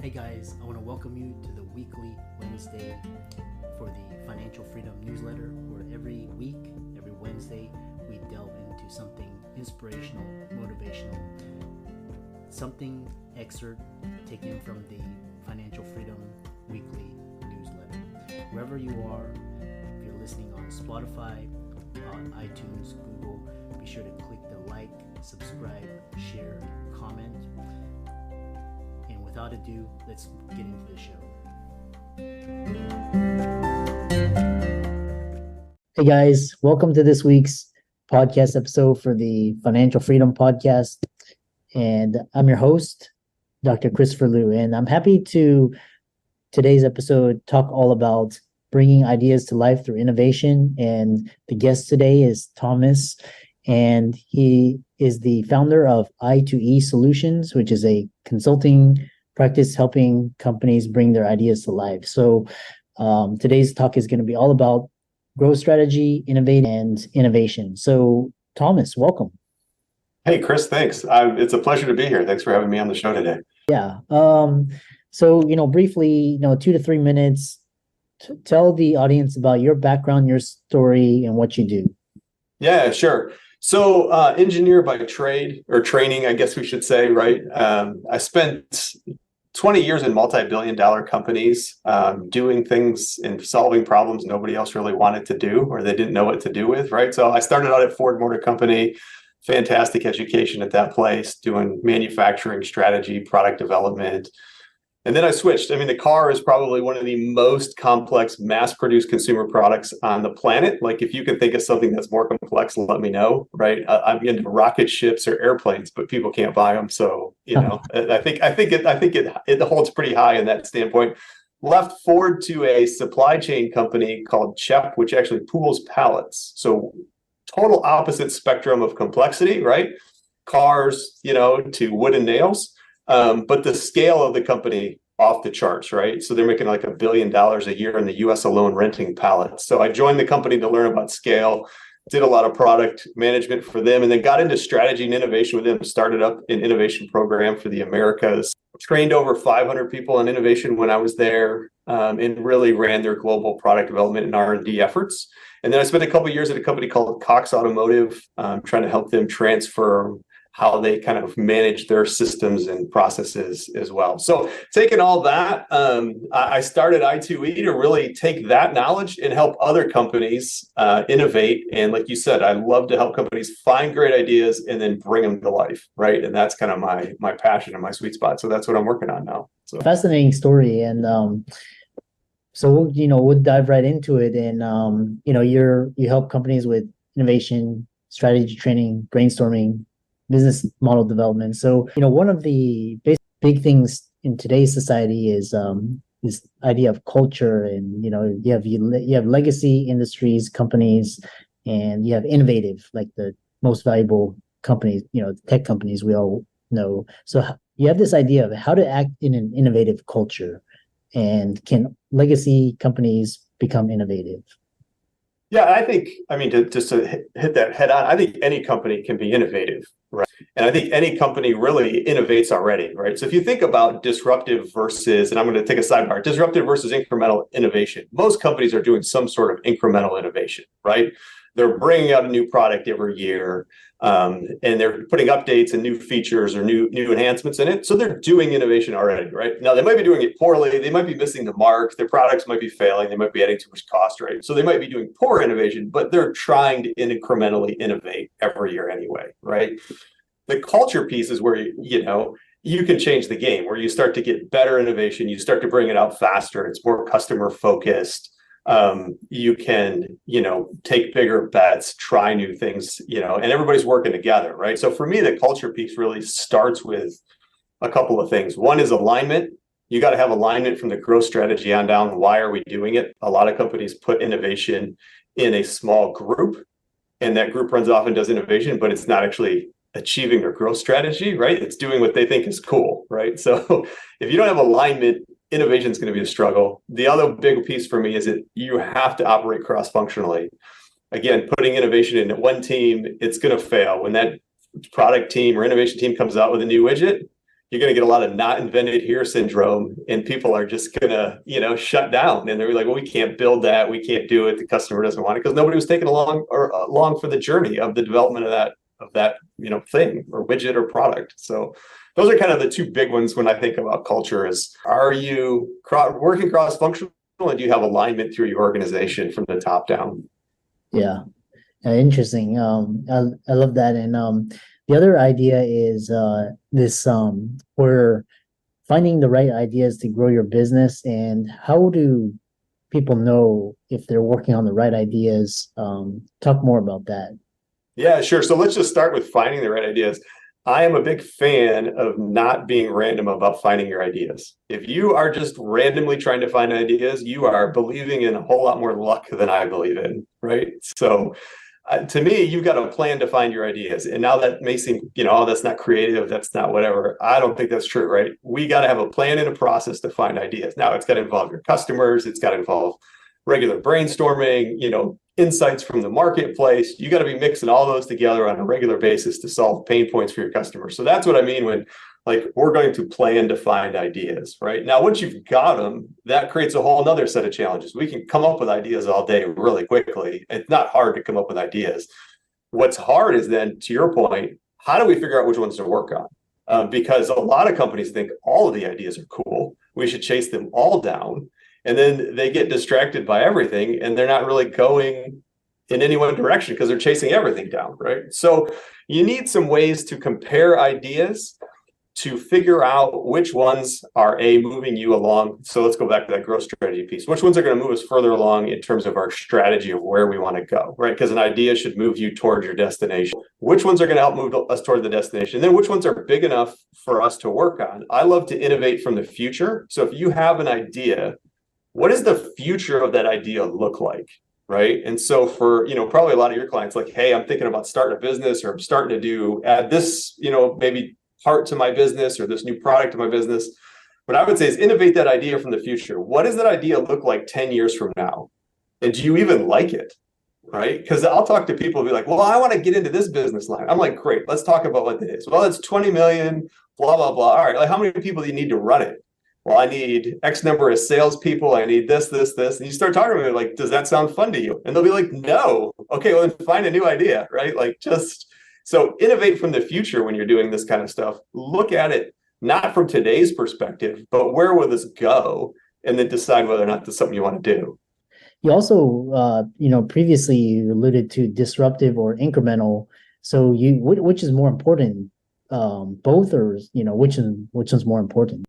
Hey guys, I want to welcome you to the weekly Wednesday for the Financial Freedom newsletter, where every week, every Wednesday, we delve into something inspirational, motivational, something excerpt taken from the Financial Freedom weekly newsletter. Wherever you are, if you're listening on Spotify, on iTunes, Google, be sure to click the like, subscribe, share, comment. And without ado, let's get into the show. Hey guys, welcome to this week's podcast episode for the Financial Freedom Podcast. And I'm your host, Dr. Christopher Liu, and I'm happy to today's episode talk all about bringing ideas to life through innovation. And the guest today is Thomas, and he is the founder of I2E Solutions, which is a consulting practice helping companies bring their ideas to life. So today's talk is going to be all about growth strategy, innovate, and innovation. So Thomas, welcome. Hey, Chris, thanks. It's a pleasure to be here. Thanks for having me on the show today. Yeah. So, briefly, 2 to 3 minutes, tell the audience about your background, your story, and what you do. Yeah, sure. So engineer by trade, or training, I guess we should say, right? I spent 20 years in multi-billion-dollar companies doing things and solving problems nobody else really wanted to do, or they didn't know what to do with, right? So I started out at Ford Motor Company, fantastic education at that place, doing manufacturing strategy, product development. And then I switched. I mean, the car is probably one of the most complex mass-produced consumer products on the planet. Like, if you can think of something that's more complex, let me know, right? I'm into rocket ships or airplanes, but people can't buy them. So, I think it holds pretty high in that standpoint. Left Ford to a supply chain company called CHEP, which actually pools pallets. So, total opposite spectrum of complexity, right? Cars, to wood and nails. But the scale of the company off the charts, right? So they're making like $1 billion a year in the US alone renting pallets. So I joined the company to learn about scale, did a lot of product management for them, and then got into strategy and innovation with them, started up an innovation program for the Americas, trained over 500 people in innovation when I was there, and really ran their global product development and R&D efforts. And then I spent a couple of years at a company called Cox Automotive, trying to help them transform how they kind of manage their systems and processes as well. So taking all that, I started I2E to really take that knowledge and help other companies innovate. And like you said, I love to help companies find great ideas and then bring them to life, right? And that's kind of my passion and my sweet spot. So that's what I'm working on now. So fascinating story. And so we'll dive right into it. And you help companies with innovation, strategy training, brainstorming, business model development. So, one of the big things in today's society is this idea of culture, and you have legacy industries, companies, and you have innovative, like the most valuable companies, tech companies we all know. So you have this idea of how to act in an innovative culture, and can legacy companies become innovative? Yeah, I think, to hit that head on, I think any company can be innovative, right? And I think any company really innovates already, right? So if you think about disruptive versus, and I'm going to take a sidebar, disruptive versus incremental innovation, most companies are doing some sort of incremental innovation, right? They're bringing out a new product every year, and they're putting updates and new features or new enhancements in it. So they're doing innovation already, right? Now, they might be doing it poorly. They might be missing the mark. Their products might be failing. They might be adding too much cost, right? So they might be doing poor innovation, but they're trying to incrementally innovate every year anyway, right? The culture piece is where, you can change the game, where you start to get better innovation. You start to bring it out faster. It's more customer focused. You can, take bigger bets, try new things, and everybody's working together, right? So for me, the culture piece really starts with a couple of things. One is alignment. You got to have alignment from the growth strategy on down. Why are we doing it? A lot of companies put innovation in a small group, and that group runs off and does innovation, but it's not actually achieving their growth strategy, right? It's doing what they think is cool, right? So if you don't have alignment, innovation is going to be a struggle. The other big piece for me is that you have to operate cross-functionally. Again, putting innovation in one team, it's going to fail. When that product team or innovation team comes out with a new widget, you're going to get a lot of not invented here syndrome, and people are just going to, shut down, and they're like, well, we can't build that. We can't do it. The customer doesn't want it, because nobody was taking along for the journey of the development of that, thing or widget or product. So those are kind of the two big ones when I think about culture is, are you working cross-functional, and do you have alignment through your organization from the top down? Yeah. Interesting. I love that. And the other idea is this where finding the right ideas to grow your business, and how do people know if they're working on the right ideas? Talk more about that. Yeah, sure. So let's just start with finding the right ideas. I am a big fan of not being random about finding your ideas. If you are just randomly trying to find ideas, you are believing in a whole lot more luck than I believe in, right? So to me, you've got a plan to find your ideas. And now that may seem, oh, that's not creative, that's not whatever. I don't think that's true, right? We got to have a plan and a process to find ideas. Now it's got to involve your customers. It's got to involve regular brainstorming, insights from the marketplace. You got to be mixing all those together on a regular basis to solve pain points for your customers. So that's what I mean when we're going to plan to find ideas, right? Now, once you've got them, that creates a whole nother set of challenges. We can come up with ideas all day really quickly. It's not hard to come up with ideas. What's hard is then, to your point, how do we figure out which ones to work on? Because a lot of companies think all of the ideas are cool. We should chase them all down. And then they get distracted by everything, and they're not really going in any one direction because they're chasing everything down, right? So you need some ways to compare ideas to figure out which ones are moving you along. So let's go back to that growth strategy piece. Which ones are going to move us further along in terms of our strategy of where we want to go, right? Because an idea should move you towards your destination. Which ones are going to help move us toward the destination? And then which ones are big enough for us to work on? I love to innovate from the future. So if you have an idea, what does the future of that idea look like, right? And so for, probably a lot of your clients, like, hey, I'm thinking about starting a business, or I'm starting to add this, maybe part to my business, or this new product to my business. What I would say is innovate that idea from the future. What does that idea look like 10 years from now? And do you even like it, right? Because I'll talk to people and be like, well, I want to get into this business line. I'm like, great, let's talk about what it is. Well, it's 20 million, blah, blah, blah. All right, how many people do you need to run it? Well, I need X number of salespeople. I need this. And you start talking to me like, does that sound fun to you? And they'll be like, no. Okay, well, then find a new idea, right? So innovate from the future when you're doing this kind of stuff. Look at it not from today's perspective, but where will this go? And then decide whether or not this is something you want to do. You also, previously you alluded to disruptive or incremental. So which is more important? Both, or which one's more important?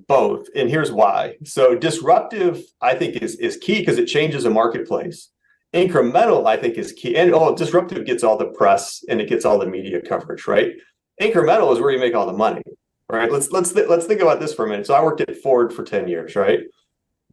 Both. And here's why. So disruptive, I think, is key because it changes a marketplace. Incremental, I think, is key. And disruptive gets all the press and it gets all the media coverage, right? Incremental is where you make all the money, right? Let's think about this for a minute. So I worked at Ford for 10 years, right?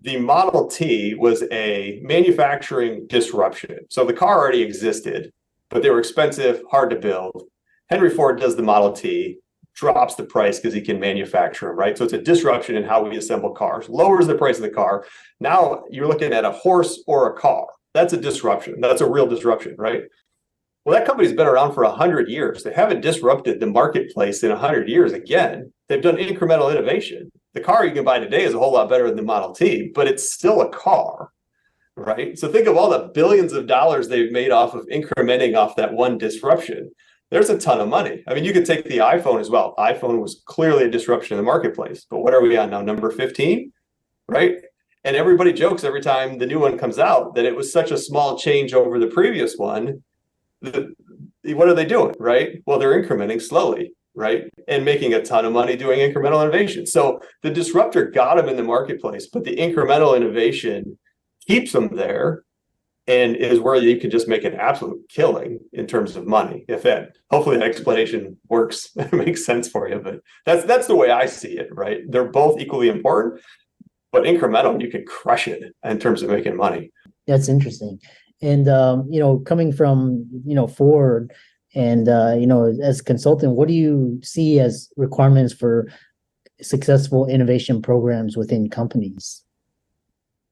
The Model T was a manufacturing disruption. So the car already existed, but they were expensive, hard to build. Henry Ford does the Model T, drops the price because he can manufacture them, right? So it's a disruption in how we assemble cars, lowers the price of the car. Now you're looking at a horse or a car. That's a disruption. That's a real disruption, right? Well, that company's been around for 100 years. They haven't disrupted the marketplace in 100 years. Again, they've done incremental innovation. The car you can buy today is a whole lot better than the Model T, but it's still a car, right? So think of all the billions of dollars they've made off of incrementing off that one disruption. There's a ton of money. I mean, you could take the iPhone as well. iPhone was clearly a disruption in the marketplace, but what are we on now? Number 15, right? And everybody jokes every time the new one comes out that it was such a small change over the previous one. What are they doing, right? Well, they're incrementing slowly, right? And making a ton of money doing incremental innovation. So the disruptor got them in the marketplace, but the incremental innovation keeps them there and is where you can just make an absolute killing in terms of money. Hopefully that explanation works, makes sense for you, but that's the way I see it, right? They're both equally important, but incremental, you can crush it in terms of making money. That's interesting. And, coming from, Ford and, as a consultant, what do you see as requirements for successful innovation programs within companies?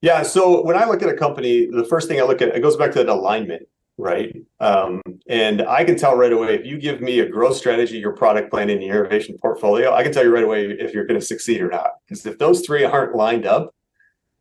Yeah. So when I look at a company, the first thing I look at, it goes back to that alignment. right? And I can tell right away if you give me a growth strategy, your product plan, and your innovation portfolio, I can tell you right away if you're going to succeed or not. Because if those three aren't lined up,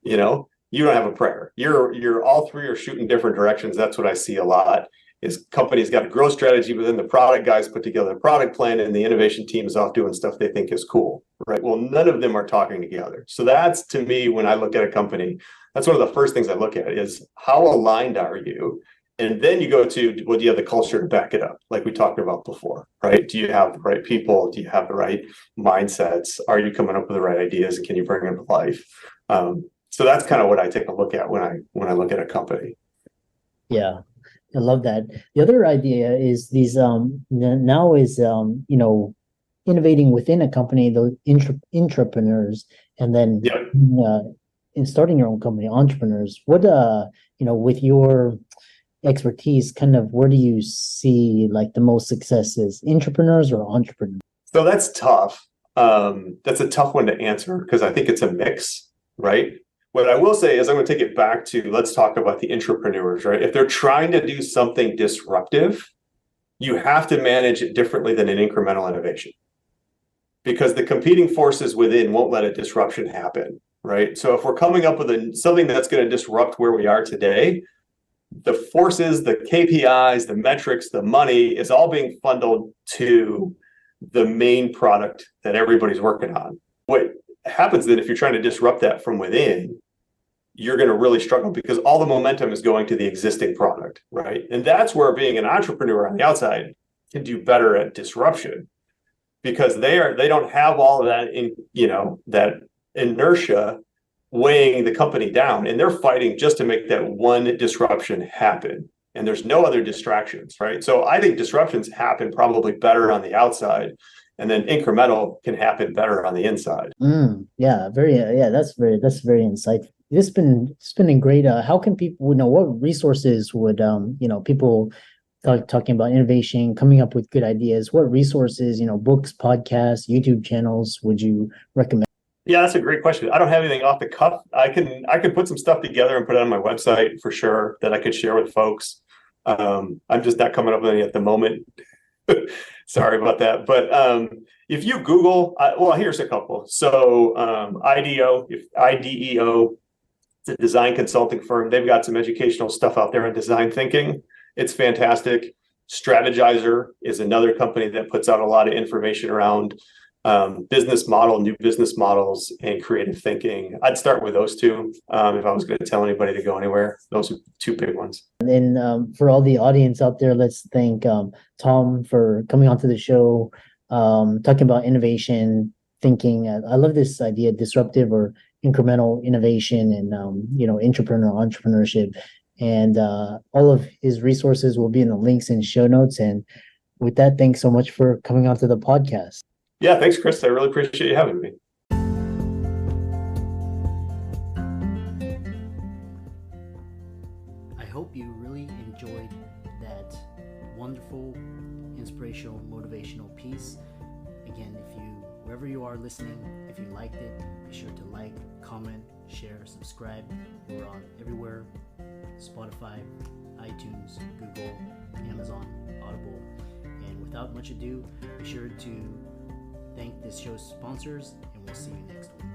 you know, you don't have a prayer. You're all three are shooting different directions. That's what I see a lot. Is companies got a growth strategy, but then the product guys put together a product plan, and the innovation team is off doing stuff they think is cool, right? Well, none of them are talking together. So that's, to me, when I look at a company, that's one of the first things I look at is how aligned are you? And then you go to, well, do you have the culture to back it up? Like we talked about before, right? Do you have the right people? Do you have the right mindsets? Are you coming up with the right ideas, and can you bring them to life? So that's kind of what I take a look at when I look at a company. Yeah, I love that. The other idea is these now is innovating within a company, the intrapreneurs, and then Yep. in starting your own company, entrepreneurs. What with your expertise, kind of where do you see like the most successes, intrapreneurs or entrepreneurs? So that's tough. That's a tough one to answer because I think it's a mix, right? What I will say is I'm going to take it back to, let's talk about the intrapreneurs, right? If they're trying to do something disruptive, you have to manage it differently than an incremental innovation because the competing forces within won't let a disruption happen, right? So if we're coming up with something that's going to disrupt where we are today, the forces, the KPIs, the metrics, the money is all being funneled to the main product that everybody's working on. What happens then if you're trying to disrupt that from within, you're going to really struggle because all the momentum is going to the existing product, right? And that's where being an entrepreneur on the outside can do better at disruption because they don't have all of that that inertia weighing the company down, and they're fighting just to make that one disruption happen. And there's no other distractions, right? So I think disruptions happen probably better on the outside, and then incremental can happen better on the inside. Yeah, that's very insightful. It's been a great. How can people what resources would people talking about innovation, coming up with good ideas? What resources, books, podcasts, YouTube channels would you recommend? Yeah, that's a great question. I don't have anything off the cuff. I can put some stuff together and put it on my website for sure that I could share with folks. I'm just not coming up with any at the moment. Sorry about that. But if you Google, well, here's a couple. So IDEO, it's a design consulting firm. They've got some educational stuff out there in design thinking. It's fantastic. Strategizer is another company that puts out a lot of information around new business models, and creative thinking. I'd start with those two if I was going to tell anybody to go anywhere. Those are two big ones. And then for all the audience out there, let's thank Tom for coming onto the show, talking about innovation thinking. I love this idea, disruptive or incremental innovation, and entrepreneurship. And all of his resources will be in the links and show notes. And with that, thanks so much for coming onto the podcast. Yeah, thanks, Chris. I really appreciate you having me. I hope you really enjoyed that wonderful, inspirational, motivational piece. Again, wherever you are listening, if you liked it, be sure to like, comment, share, subscribe. We're on everywhere: Spotify, iTunes, Google, Amazon, Audible. And without much ado, be sure to thank this show's sponsors, and we'll see you next week.